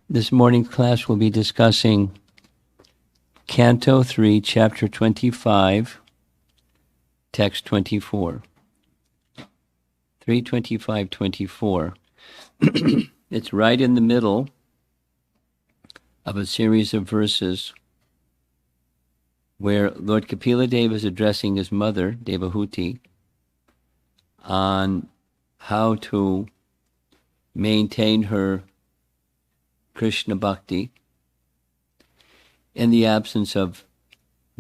This morning's class will be discussing Canto 3, Chapter 25, Text 24. 3.25.24. It's right in the middle of a series of verses where Lord Kapila Deva is addressing his mother, Devahuti, on how to maintain her Krishna Bhakti in the absence of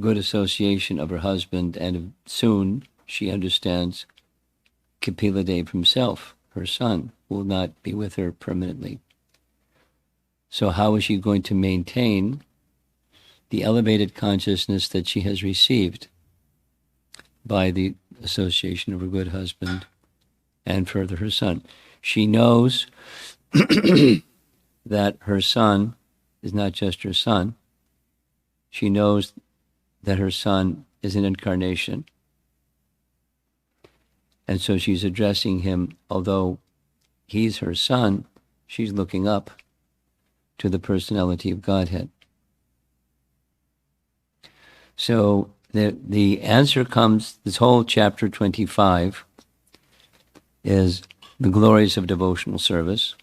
good association of her husband, and soon she understands Kapila Dev himself, her son, will not be with her permanently. So how is she going to maintain the elevated consciousness that she has received by the association of her good husband and further her son? She knows that her son is not just her son. She knows that her son is an incarnation. And so she's addressing him, although he's her son, she's looking up to the personality of Godhead. So the answer comes, this whole chapter 25 is the glories of devotional service.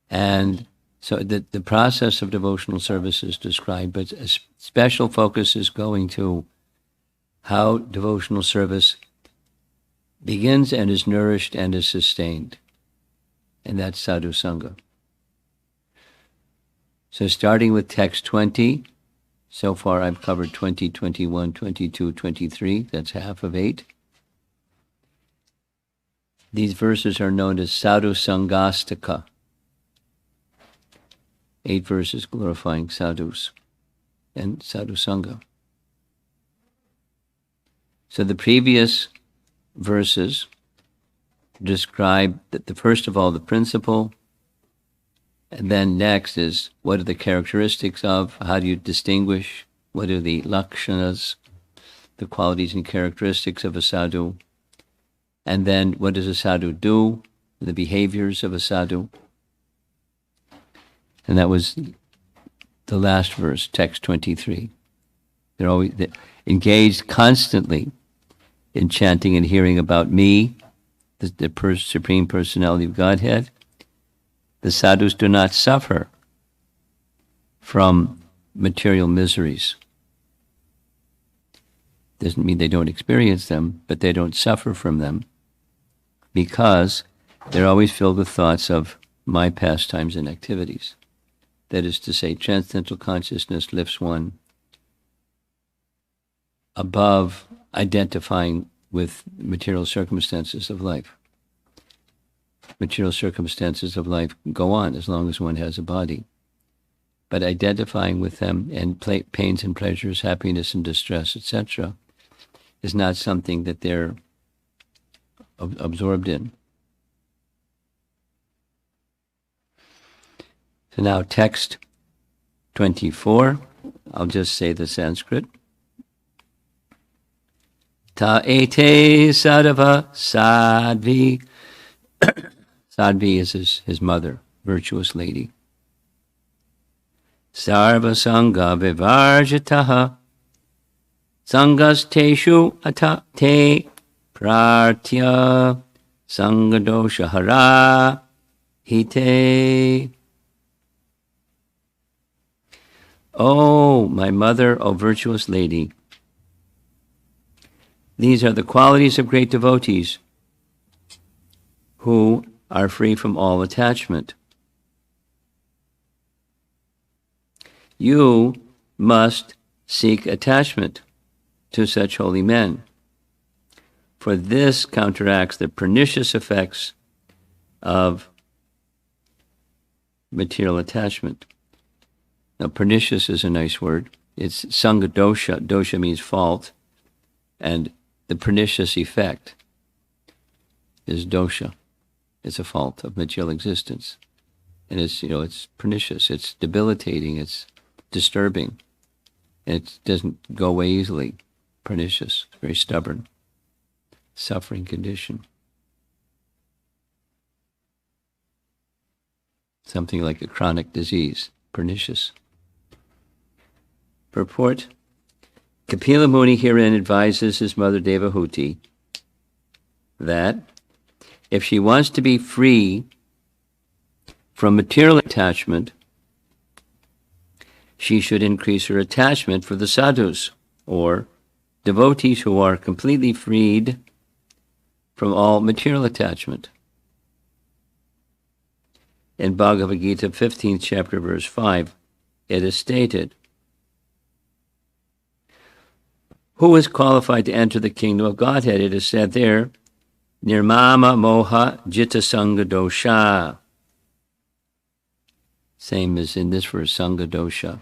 And so the process of devotional service is described, but a special focus is going to how devotional service begins and is nourished and is sustained. And that's sadhu sangha. So starting with text 20, so far I've covered 20, 21, 22, 23, that's half of 8. These verses are known as sadhu sangastaka. 8 verses glorifying sadhus and sadhu sangha. So the previous verses describe that first of all the principle, and then next is what are the characteristics of, how do you distinguish, what are the lakshanas, the qualities and characteristics of a sadhu, and then what does a sadhu do, the behaviors of a sadhu. And that was the last verse, text 23. They're engaged constantly in chanting and hearing about me, the Supreme Personality of Godhead. The sadhus do not suffer from material miseries. Doesn't mean they don't experience them, but they don't suffer from them because they're always filled with thoughts of my pastimes and activities. That is to say, transcendental consciousness lifts one above identifying with material circumstances of life. Material circumstances of life go on as long as one has a body. But identifying with them and pains and pleasures, happiness and distress, etc., is not something that they're absorbed in. So now text 24, I'll just say the Sanskrit. Ta ete sadhava sadvi. Sadvi is his mother, virtuous lady. Sarva sangha vivarjitaha sangasteshu atate prartya sangadosha hara hite. Oh, my mother, O virtuous lady, these are the qualities of great devotees who are free from all attachment. You must seek attachment to such holy men, for this counteracts the pernicious effects of material attachment. Now, pernicious is a nice word. It's sangha dosha. Dosha means fault, and the pernicious effect is dosha. It's a fault of material existence. And it's pernicious, it's debilitating, it's disturbing. It doesn't go away easily. Pernicious, very stubborn, suffering condition. something like a chronic disease, pernicious. Purport. Kapila Muni herein advises his mother Devahuti that if she wants to be free from material attachment, she should increase her attachment for the sadhus, or devotees who are completely freed from all material attachment. In Bhagavad Gita, 15th chapter, verse 5, it is stated, who is qualified to enter the kingdom of Godhead? It is said there, Nirmama Moha Jitta Sangha Dosha. Same as in this verse, Sangha Dosha.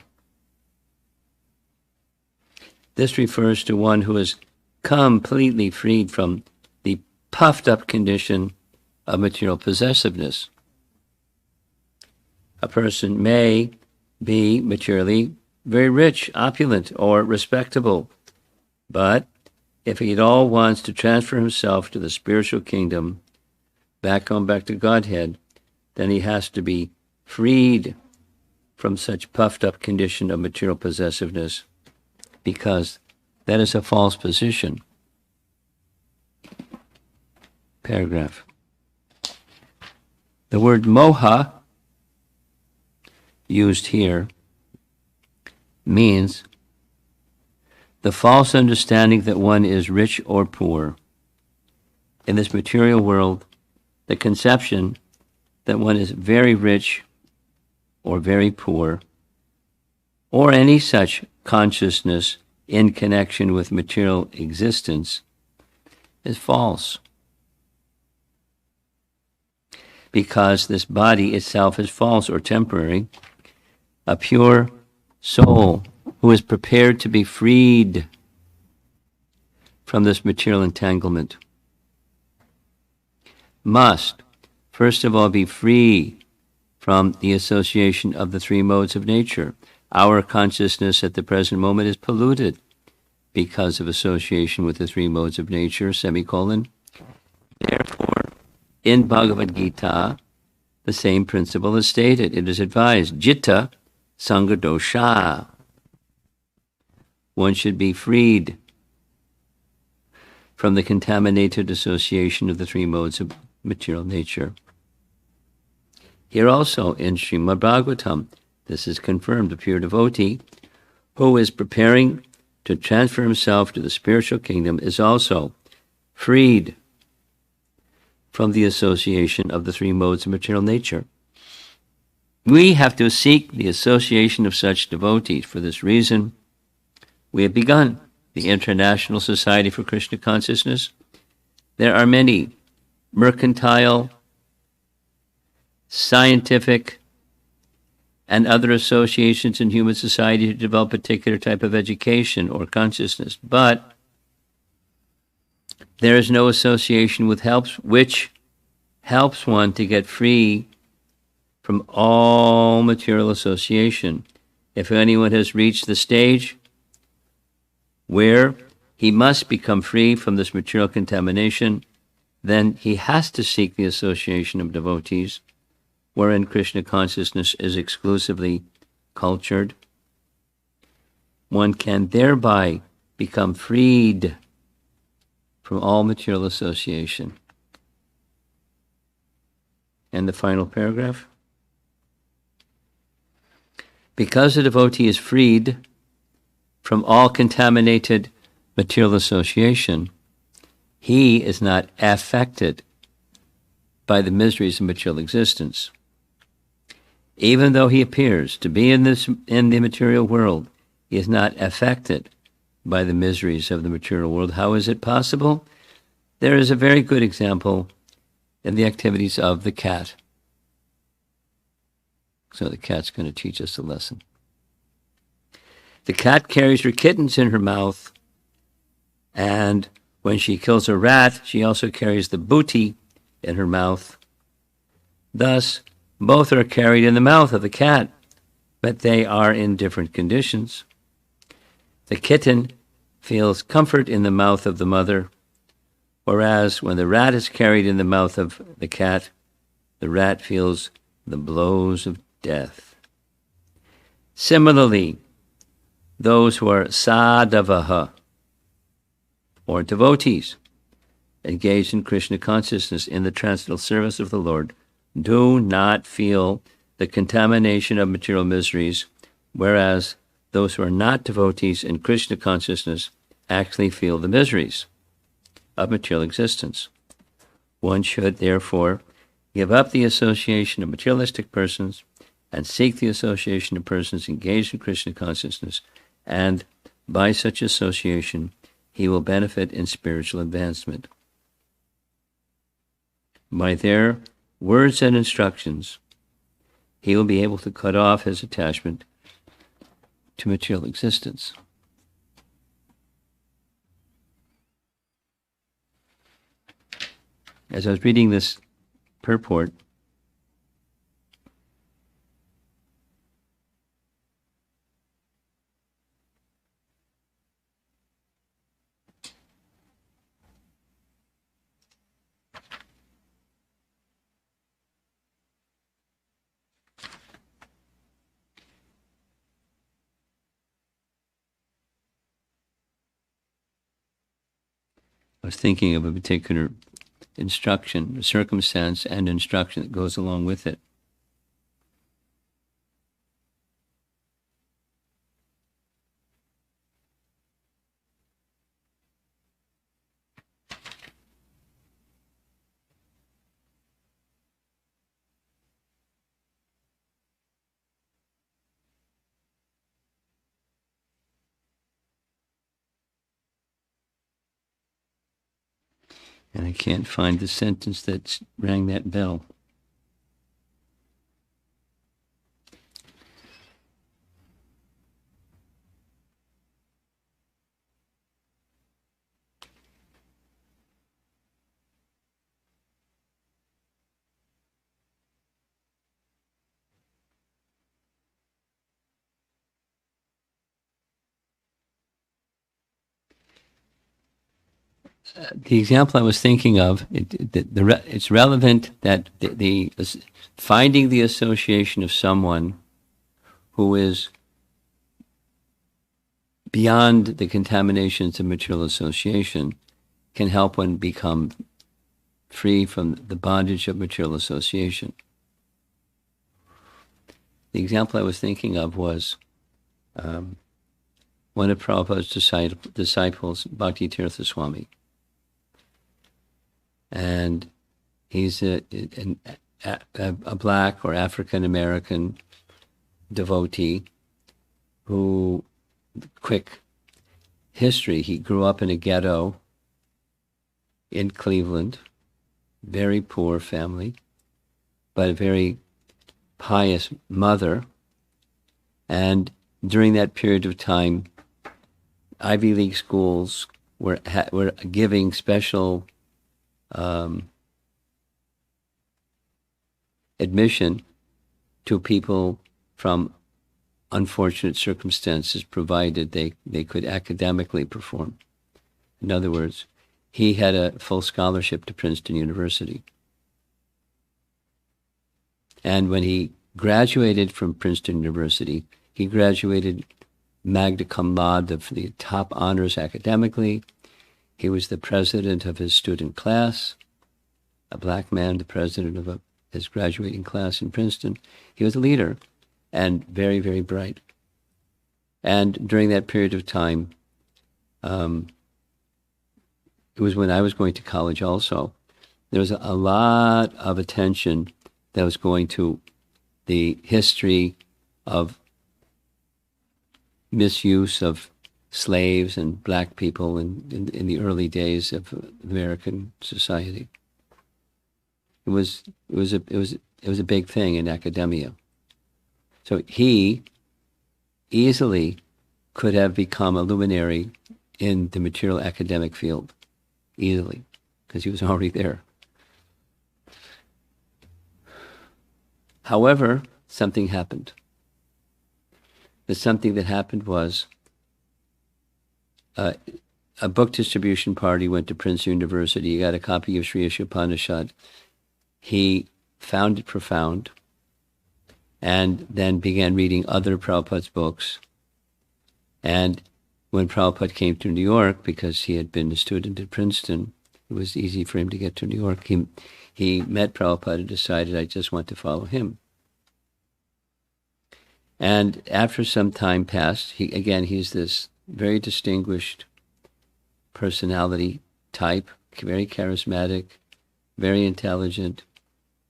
This refers to one who is completely freed from the puffed up condition of material possessiveness. A person may be materially very rich, opulent, or respectable, but if he at all wants to transfer himself to the spiritual kingdom, back to Godhead, then he has to be freed from such puffed up condition of material possessiveness, because that is a false position. Paragraph. The word moha, used here, means the false understanding that one is rich or poor. In this material world, the conception that one is very rich or very poor, or any such consciousness in connection with material existence, is false. Because this body itself is false or temporary, a pure soul who is prepared to be freed from this material entanglement must, first of all, be free from the association of the three modes of nature. Our consciousness at the present moment is polluted because of association with the three modes of nature, semicolon. Therefore, in Bhagavad Gita, the same principle is stated. It is advised, Jitta Sangha Dosha. One should be freed from the contaminated association of the three modes of material nature. Here also in Srimad Bhagavatam, this is confirmed. A pure devotee who is preparing to transfer himself to the spiritual kingdom is also freed from the association of the three modes of material nature. We have to seek the association of such devotees. For this reason, we have begun the International Society for Krishna Consciousness. There are many mercantile, scientific, and other associations in human society to develop a particular type of education or consciousness, but there is no association which helps one to get free from all material association. If anyone has reached the stage where he must become free from this material contamination, then he has to seek the association of devotees, wherein Krishna consciousness is exclusively cultured. One can thereby become freed from all material association. And the final paragraph. Because the devotee is freed from all contaminated material association, he is not affected by the miseries of material existence. Even though he appears to be in the material world, he is not affected by the miseries of the material world. How is it possible? There is a very good example in the activities of the cat. So the cat's going to teach us a lesson. The cat carries her kittens in her mouth, and when she kills a rat, she also carries the booty in her mouth. Thus, both are carried in the mouth of the cat, but they are in different conditions. The kitten feels comfort in the mouth of the mother, whereas when the rat is carried in the mouth of the cat, the rat feels the blows of death. Similarly, those who are sadhavaha, or devotees, engaged in Krishna consciousness in the transcendental service of the Lord, do not feel the contamination of material miseries, whereas those who are not devotees in Krishna consciousness actually feel the miseries of material existence. One should, therefore, give up the association of materialistic persons and seek the association of persons engaged in Krishna consciousness, and by such association, he will benefit in spiritual advancement. By their words and instructions, he will be able to cut off his attachment to material existence. As I was reading this purport, I was thinking of a particular instruction, circumstance, and instruction that goes along with it. And I can't find the sentence that rang that bell. The example I was thinking of, it's relevant that the finding the association of someone who is beyond the contaminations of material association can help one become free from the bondage of material association. The example I was thinking of was one of Prabhupada's disciples, Bhakti Tirtha Swami. And he's a black or African American devotee who, quick history, he grew up in a ghetto in Cleveland, very poor family, but a very pious mother. And during that period of time, Ivy League schools were giving special admission to people from unfortunate circumstances, provided they could academically perform. In other words, he had a full scholarship to Princeton University. And when he graduated from Princeton University, he graduated magna cum laude, the top honors academically. He was the president of his student class, a black man, the president of his graduating class in Princeton. He was a leader and very, very bright. And during that period of time, it was when I was going to college also, there was a lot of attention that was going to the history of misuse of slaves and black people in the early days of American society. It was a big thing in academia. So he easily could have become a luminary in the material academic field, easily, because he was already there. However, something happened. The something that happened was a book distribution party went to Princeton University. He got a copy of Sri Ishopanishad. He found it profound, and then began reading other Prabhupada's books. And when Prabhupada came to New York, because he had been a student at Princeton, it was easy for him to get to New York. He met Prabhupada and decided, I just want to follow him. And after some time passed, he's this very distinguished personality type, very charismatic, very intelligent,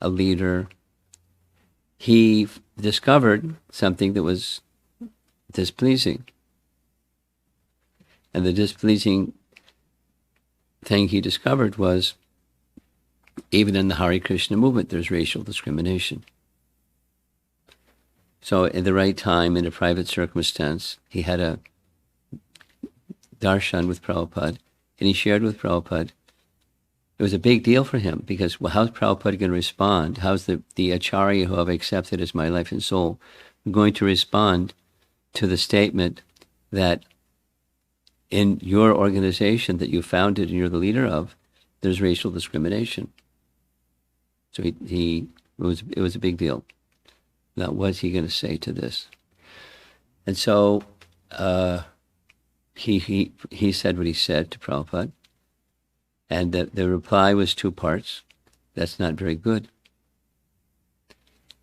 a leader. He discovered something that was displeasing. And the displeasing thing he discovered was, even in the Hare Krishna movement, there's racial discrimination. So at the right time, in a private circumstance, he had a darshan with Prabhupada, and he shared with Prabhupada. It was a big deal for him, because, well, how's Prabhupada going to respond? How's the Acharya who I've accepted as my life and soul going to respond to the statement that in your organization that you founded and you're the leader of, there's racial discrimination? So it was a big deal. Now, what's he going to say to this? And so he said what he said to Prabhupada, and the reply was two parts. That's not very good.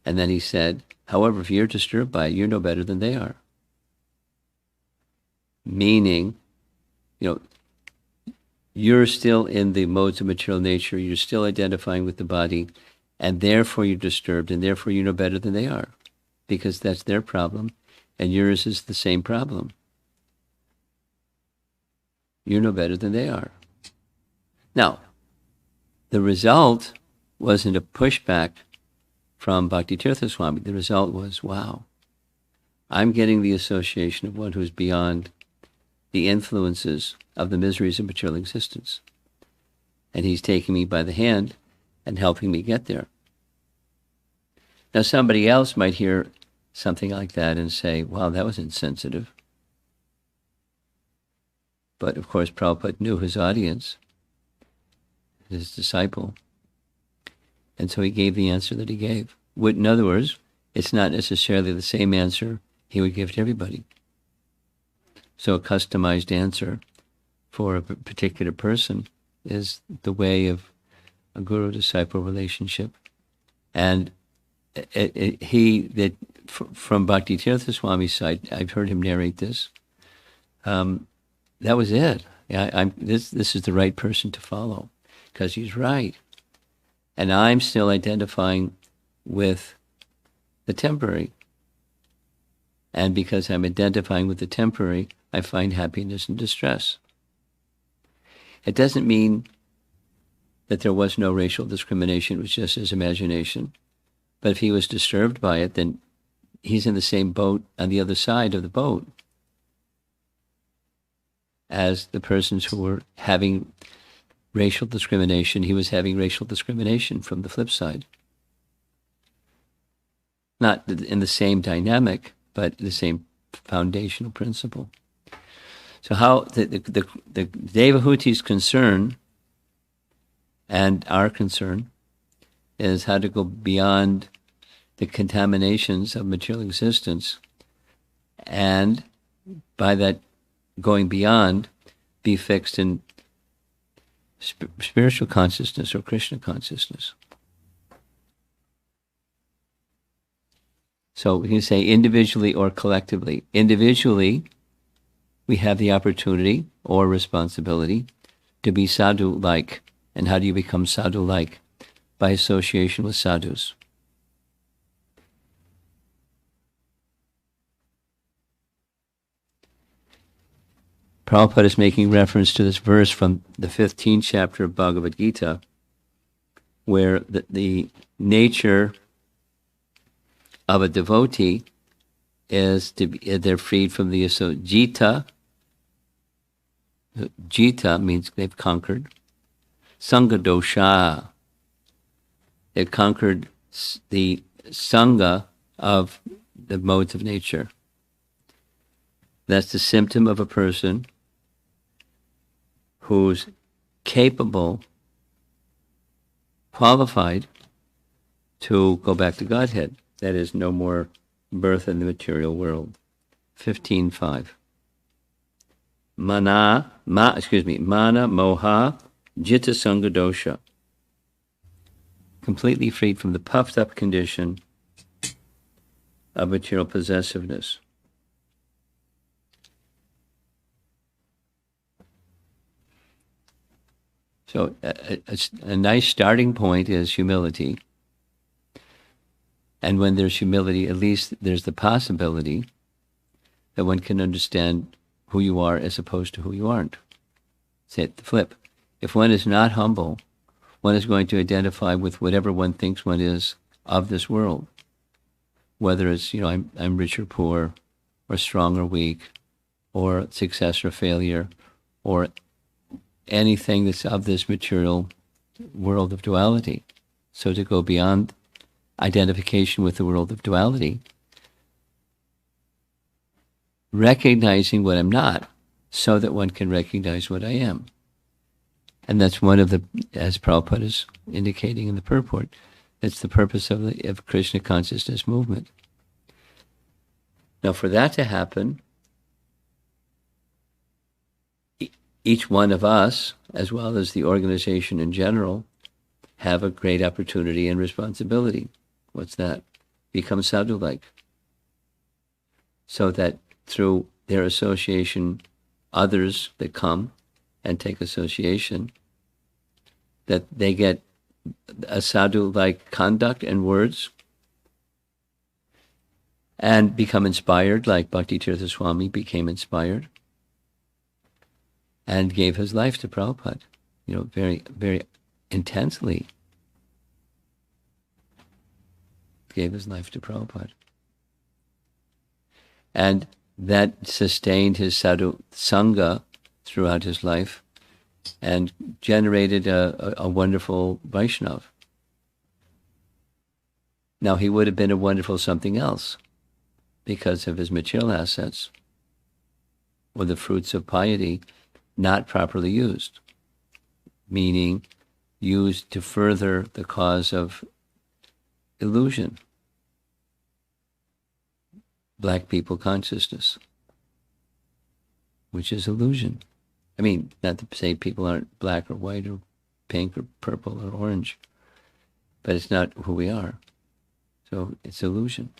And then he said, however, if you're disturbed by it, you're no better than they are. Meaning, you're still in the modes of material nature, you're still identifying with the body, and therefore you're disturbed, and therefore you're no better than they are, because that's their problem, and yours is the same problem. You're no better than they are. Now, the result wasn't a pushback from Bhakti Tirtha Swami. The result was, wow, I'm getting the association of one who's beyond the influences of the miseries of material existence. And he's taking me by the hand and helping me get there. Now, somebody else might hear something like that and say, wow, that was insensitive. But of course, Prabhupada knew his audience, his disciple. And so he gave the answer that he gave. In other words, it's not necessarily the same answer he would give to everybody. So a customized answer for a particular person is the way of a guru-disciple relationship. And from Bhakti Tirtha Swami's side, I've heard him narrate this, that was it. This is the right person to follow, because he's right. And I'm still identifying with the temporary. And because I'm identifying with the temporary, I find happiness and distress. It doesn't mean that there was no racial discrimination, it was just his imagination. But if he was disturbed by it, then he's in the same boat on the other side of the boat as the persons who were having racial discrimination. He was having racial discrimination from the flip side. Not in the same dynamic, but the same foundational principle. So how the Devahuti's concern and our concern is how to go beyond the contaminations of material existence, and by that going beyond, be fixed in spiritual consciousness or Krishna consciousness. So we can say individually or collectively. Individually, we have the opportunity or responsibility to be sadhu-like. And how do you become sadhu-like? By association with sadhus. Prabhupada is making reference to this verse from the 15th chapter of Bhagavad Gita, where the nature of a devotee is they're freed from the jita. Jita means they've conquered. Sangha dosha. They've conquered the sangha of the modes of nature. That's the symptom of a person who's capable, qualified to go back to Godhead. That is, no more birth in the material world. 15.5. Mana moha jitta sanga dosha. Completely freed from the puffed up condition of material possessiveness. So a nice starting point is humility. And when there's humility, at least there's the possibility that one can understand who you are as opposed to who you aren't. Say it the flip. If one is not humble, one is going to identify with whatever one thinks one is of this world. Whether it's, I'm rich or poor, or strong or weak, or success or failure, or anything that's of this material world of duality. So to go beyond identification with the world of duality, recognizing what I'm not, so that one can recognize what I am. And that's one of the, as Prabhupada is indicating in the purport, it's the purpose of Krishna consciousness movement. Now, for that to happen, each one of us, as well as the organization in general, have a great opportunity and responsibility. What's that? Become sadhu-like. So that through their association, others that come and take association, that they get a sadhu-like conduct and words and become inspired, like Bhakti Tirtha Swami became inspired and gave his life to Prabhupada, very, very intensely gave his life to Prabhupada. And that sustained his sadhu sangha throughout his life and generated a wonderful Vaishnav. Now, he would have been a wonderful something else because of his material assets or the fruits of piety not properly used, meaning used to further the cause of illusion, black people consciousness, which is illusion. I mean, not to say people aren't black or white or pink or purple or orange, but it's not who we are. So it's illusion.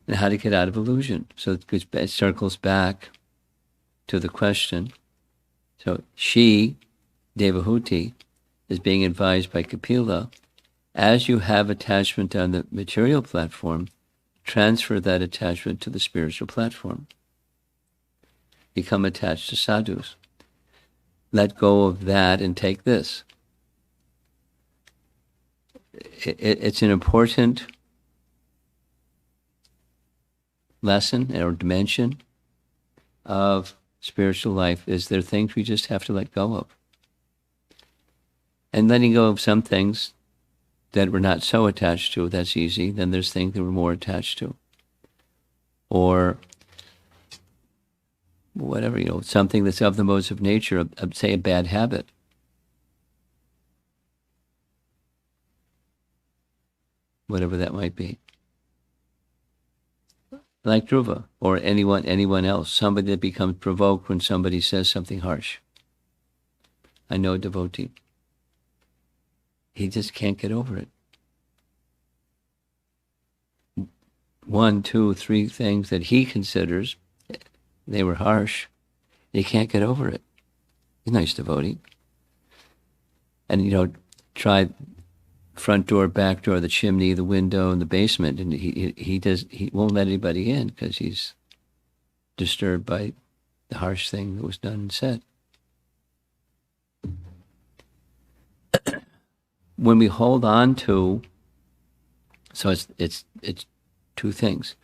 And how to get out of illusion? So it circles back to the question. So she, Devahuti, is being advised by Kapila, as you have attachment on the material platform, transfer that attachment to the spiritual platform. Become attached to sadhus. Let go of that and take this. It's an important lesson or dimension of spiritual life. Is there things we just have to let go of? And letting go of some things that we're not so attached to, that's easy. Then there's things that we're more attached to. Or whatever, something that's of the modes of nature, of, say, a bad habit. Whatever that might be. Like Dhruva, or anyone else, somebody that becomes provoked when somebody says something harsh. I know a devotee. He just can't get over it. 1, 2, 3 things that he considers they were harsh. He can't get over it. He's a nice devotee. And, try front door, back door, the chimney, the window, and the basement, and he won't let anybody in because he's disturbed by the harsh thing that was done and said. When we hold on to, so it's 2 things.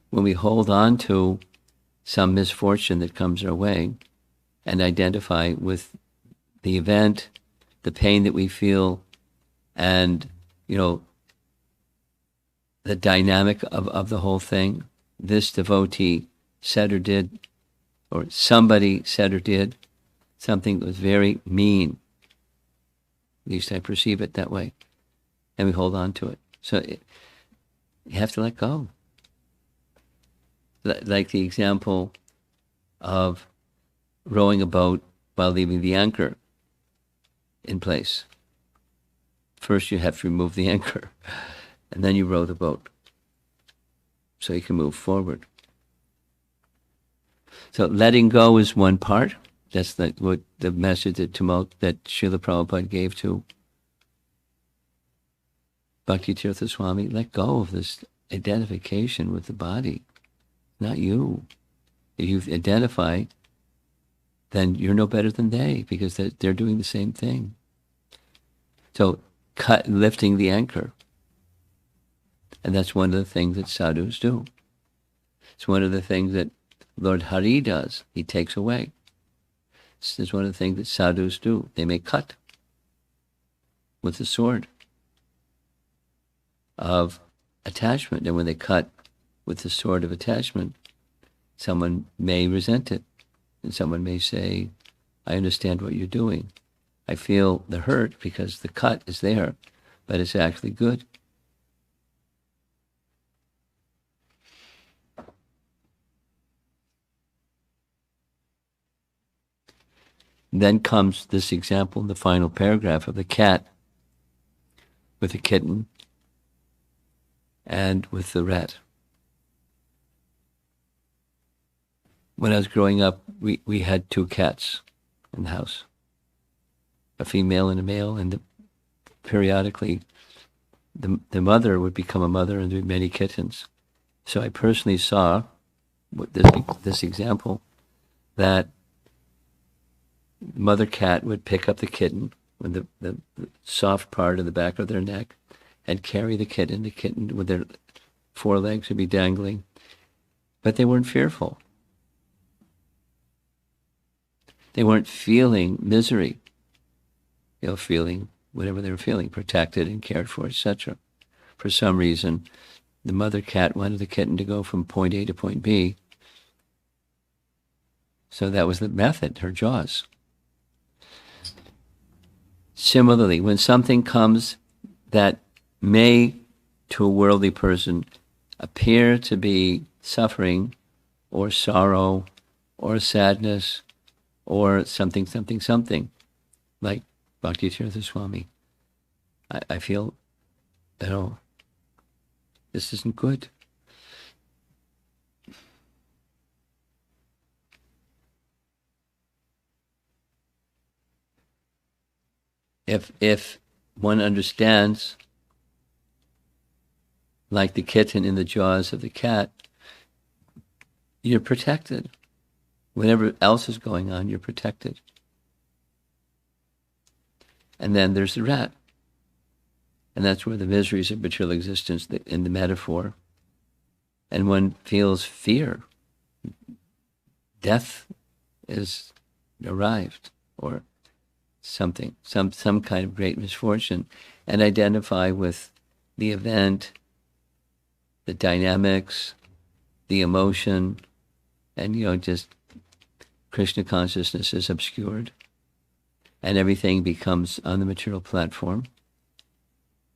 When we hold on to some misfortune that comes our way and identify with the event, the pain that we feel, and, the dynamic of the whole thing, this devotee said or did, or somebody said or did, something that was very mean. At least I perceive it that way. And we hold on to it. So You have to let go. Like the example of rowing a boat while leaving the anchor in place. First you have to remove the anchor, and then you row the boat so you can move forward. So letting go is one part. That's what the message that Srila Prabhupada gave to Bhakti Tirtha Swami. Let go of this identification with the body, not you. If you identify, then you're no better than they, because they're doing the same thing. So lifting the anchor. And that's one of the things that sadhus do. It's one of the things that Lord Hari does. He takes away. It's one of the things that sadhus do. They may cut with the sword of attachment. And when they cut with the sword of attachment, someone may resent it. And someone may say, I understand what you're doing. I feel the hurt because the cut is there, but it's actually good. Then comes this example in the final paragraph of the cat with the kitten and with the rat. When I was growing up, we had 2 cats in the house, a female and a male, and periodically the mother would become a mother and there would be many kittens. So I personally saw this example, that the mother cat would pick up the kitten with the soft part of the back of their neck and carry the kitten. The kitten with their 4 legs would be dangling, but they weren't fearful. They weren't feeling misery. They were feeling whatever they were feeling, protected and cared for, etc. For some reason, the mother cat wanted the kitten to go from point A to point B. So that was the method, her jaws. Similarly, when something comes that may, to a worldly person, appear to be suffering or sorrow or sadness or something, like Bhakti Tirtha Swami, I feel, this isn't good. If one understands, like the kitten in the jaws of the cat, you're protected. Whatever else is going on, you're protected. And then there's the rat. And that's where the miseries of material existence, in the metaphor, and one feels fear. Death is arrived, or something, some kind of great misfortune, and identify with the event, the dynamics, the emotion, and just Krishna consciousness is obscured, and everything becomes on the material platform.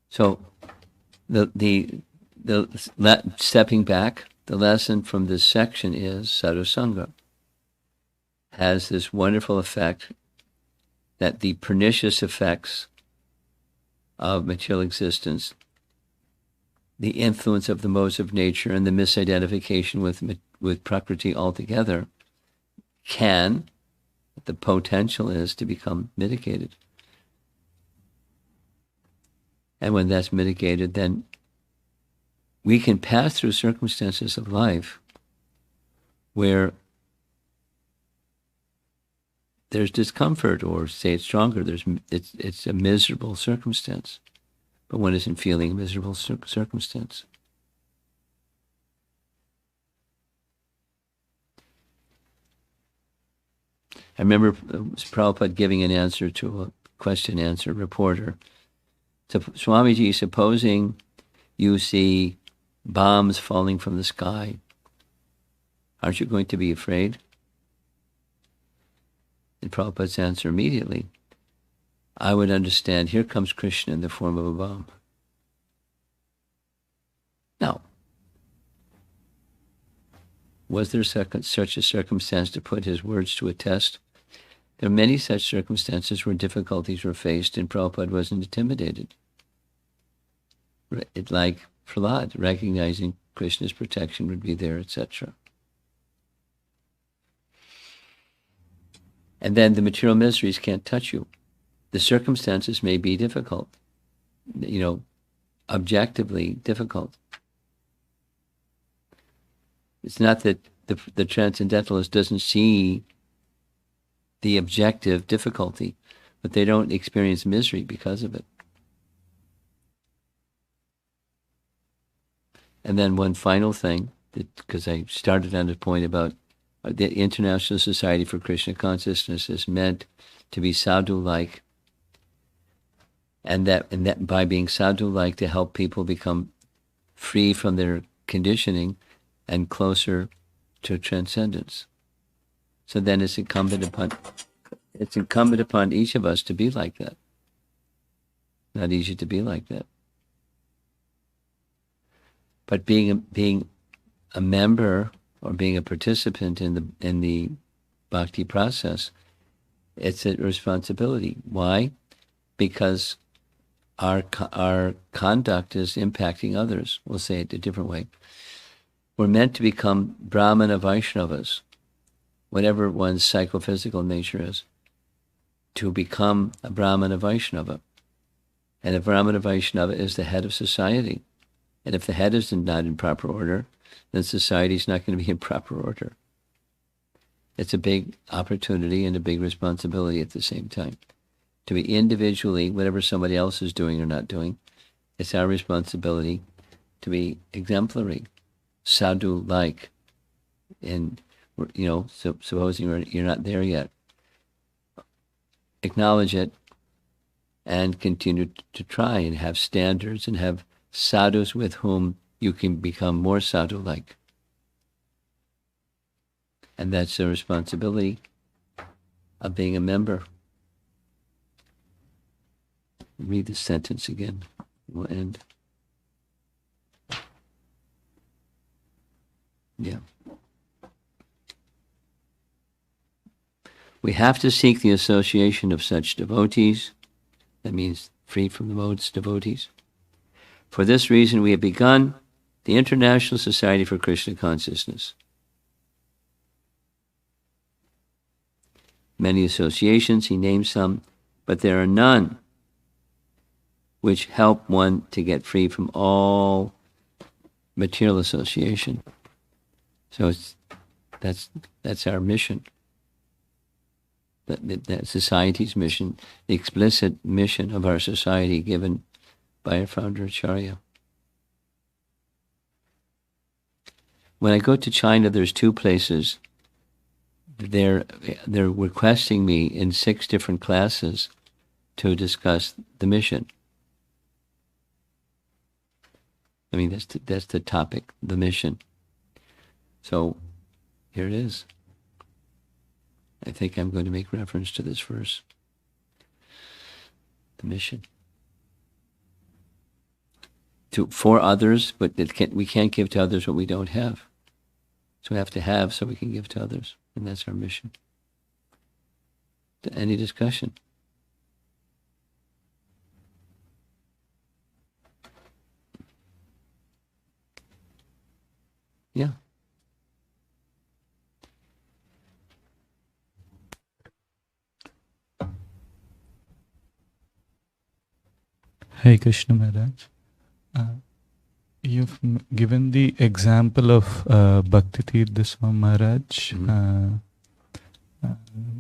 So the stepping back, the lesson from this section is sadhusanga has this wonderful effect, that the pernicious effects of material existence, the influence of the modes of nature, and the misidentification with Prakriti altogether, the potential is to become mitigated. And when that's mitigated, then we can pass through circumstances of life where there's discomfort, or say it stronger, it's a miserable circumstance, but one isn't feeling a miserable circumstance. I remember Prabhupada giving an answer to a question-answer reporter. So, Swamiji, supposing you see bombs falling from the sky, aren't you going to be afraid? And Prabhupada's answer immediately, I would understand, here comes Krishna in the form of a bomb. Now, was there such a circumstance to put his words to a test? There are many such circumstances where difficulties were faced and Prabhupada wasn't intimidated. Like Prahlad, recognizing Krishna's protection would be there, etc. And then the material miseries can't touch you. The circumstances may be difficult, objectively difficult. It's not that the transcendentalist doesn't see the objective difficulty, but they don't experience misery because of it. And then one final thing, because I started on the point about the International Society for Krishna Consciousness is meant to be sadhu-like, and that by being sadhu-like to help people become free from their conditioning and closer to transcendence. So then it's incumbent upon each of us to be like that. Not easy to be like that. But being a member or being a participant in the bhakti process, it's a responsibility. Why? Because our conduct is impacting others. We'll say it a different way. We're meant to become Brahmana Vaishnavas, whatever one's psychophysical nature is, to become a Brahmana Vaishnava. And a Brahmana Vaishnava is the head of society. And if the head is not in proper order, then society is not going to be in proper order. It's a big opportunity and a big responsibility at the same time. To be individually, whatever somebody else is doing or not doing, it's our responsibility to be exemplary, sadhu-like. And, supposing you're not there yet, acknowledge it and continue to try and have standards and have sadhus with whom you can become more sadhu-like. And that's the responsibility of being a member. Read the sentence again. We'll end. Yeah. We have to seek the association of such devotees. That means free from the modes devotees. For this reason, we have begun the International Society for Krishna Consciousness. Many associations, he names some, but there are none which help one to get free from all material association. So that's our mission. That society's mission, the explicit mission of our society given by our founder Acharya. When I go to China, there's 2 places. They're requesting me in 6 different classes to discuss the mission. I mean, that's the topic, the mission. So here it is. I think I'm going to make reference to this verse. The mission. For others, but we can't give to others what we don't have. So we have to have so we can give to others. And that's our mission. Any discussion? Yeah. Hey Krishna Maharaj. You've given the example of Bhakti Tirtha Swami Maharaj,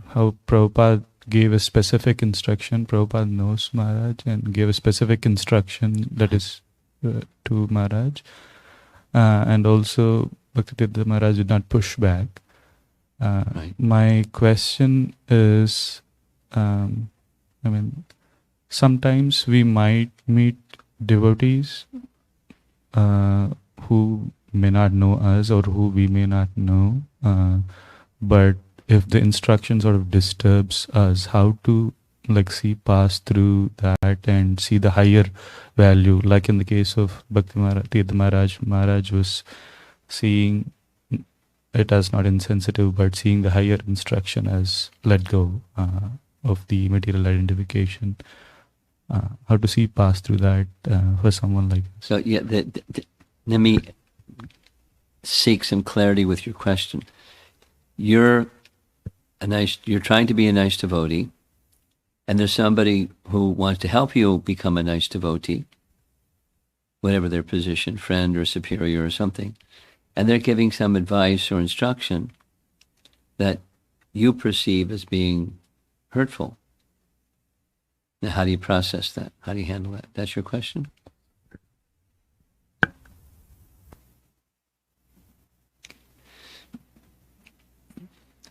how Prabhupada gave a specific instruction. Prabhupada knows Maharaj and gave a specific instruction that is to Maharaj. And also Bhakti Tirtha Maharaj did not push back. Right. My question is, sometimes we might meet devotees who may not know us or who we may not know, but if the instruction sort of disturbs us, how to like see past through that and see the higher value. Like in the case of Bhakti Maharaj, Tirtha Maharaj, Maharaj was seeing it as not insensitive, but seeing the higher instruction as let go of the material identification. How to see past through that for someone like this. So yeah, let me seek some clarity with your question. You're trying to be a nice devotee, and there's somebody who wants to help you become a nice devotee, whatever their position, friend or superior or something, and they're giving some advice or instruction that you perceive as being hurtful. Now, how do you process that? How do you handle that? That's your question?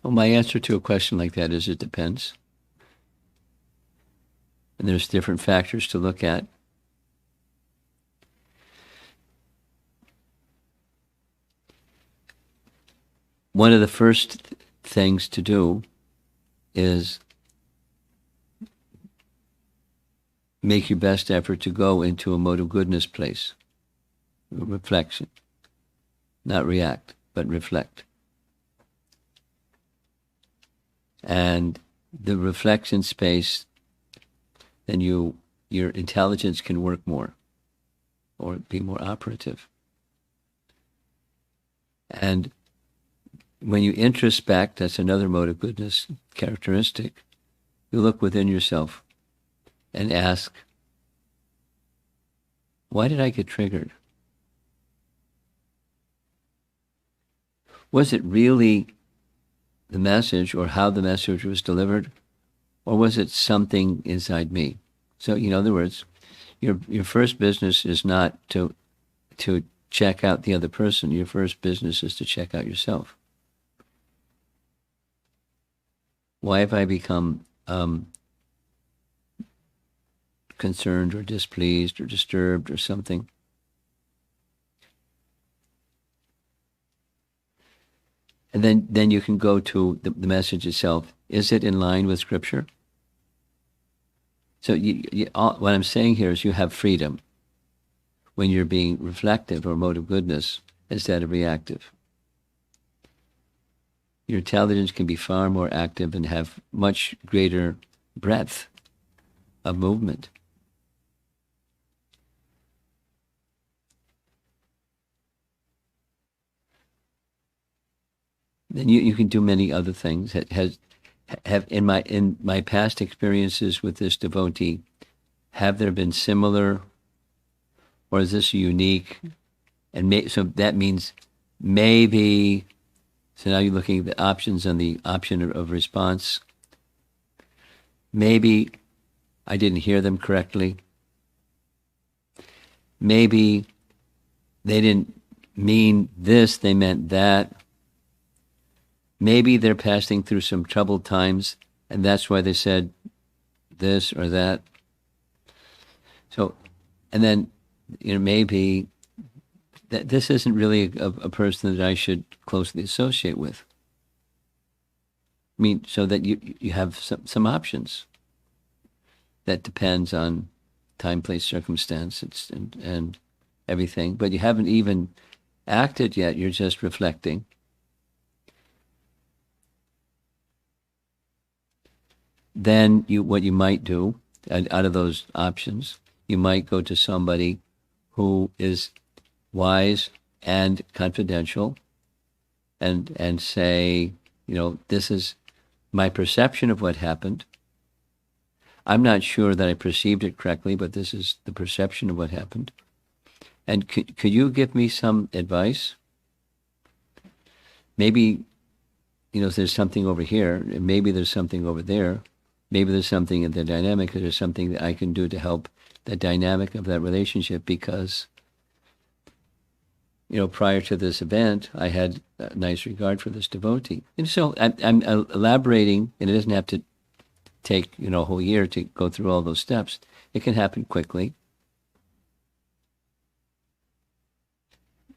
Well, my answer to a question like that is it depends. And there's different factors to look at. One of the first things to do is make your best effort to go into a mode of goodness place. Reflection. Not react, but reflect. And the reflection space, then your intelligence can work more or be more operative. And when you introspect, that's another mode of goodness characteristic, you look within yourself and ask, why did I get triggered? Was it really the message or how the message was delivered, or was it something inside me? So, in other words, your first business is not to check out the other person. Your first business is to check out yourself. Why have I become concerned or displeased or disturbed or something? And then you can go to the message itself. Is it in line with Scripture? So what I'm saying here is you have freedom when you're being reflective or mode of goodness instead of reactive. Your intelligence can be far more active and have much greater breadth of movement. Then you can do many other things. Have in my past experiences with this devotee, have there been similar, or is this unique? And so that means maybe. So now you're looking at the options on the option of response. Maybe I didn't hear them correctly. Maybe they didn't mean this, they meant that. Maybe they're passing through some troubled times, and that's why they said this or that. So, and then, maybe that this isn't really a person that I should closely associate with. I mean, so that you have some options. That depends on time, place, circumstance, and everything. But you haven't even acted yet. You're just reflecting. Then what you might do, out of those options, you might go to somebody who is wise and confidential and say, this is my perception of what happened. I'm not sure that I perceived it correctly, but this is the perception of what happened. And could you give me some advice? Maybe, there's something over here, maybe there's something over there. Maybe there's something in the dynamic, or there's something that I can do to help the dynamic of that relationship because, prior to this event, I had a nice regard for this devotee. And so I'm elaborating, and it doesn't have to take, a whole year to go through all those steps. It can happen quickly.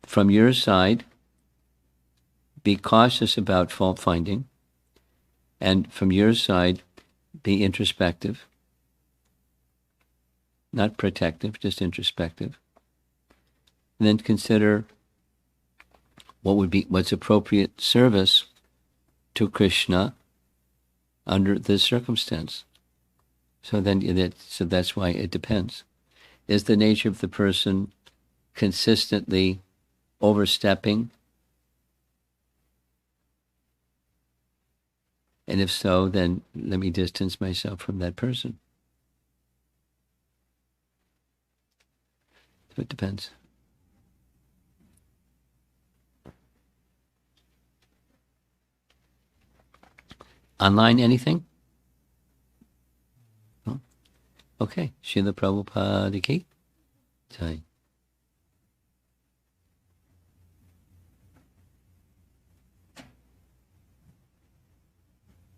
From your side, be cautious about fault finding. And from your side, be introspective, not protective, just introspective. And then consider what's appropriate service to Krishna under this circumstance. So that's why it depends. Is the nature of the person consistently overstepping? And if so, then let me distance myself from that person. So it depends. Online, anything? No? Okay. Srila Prabhupada ki Jai.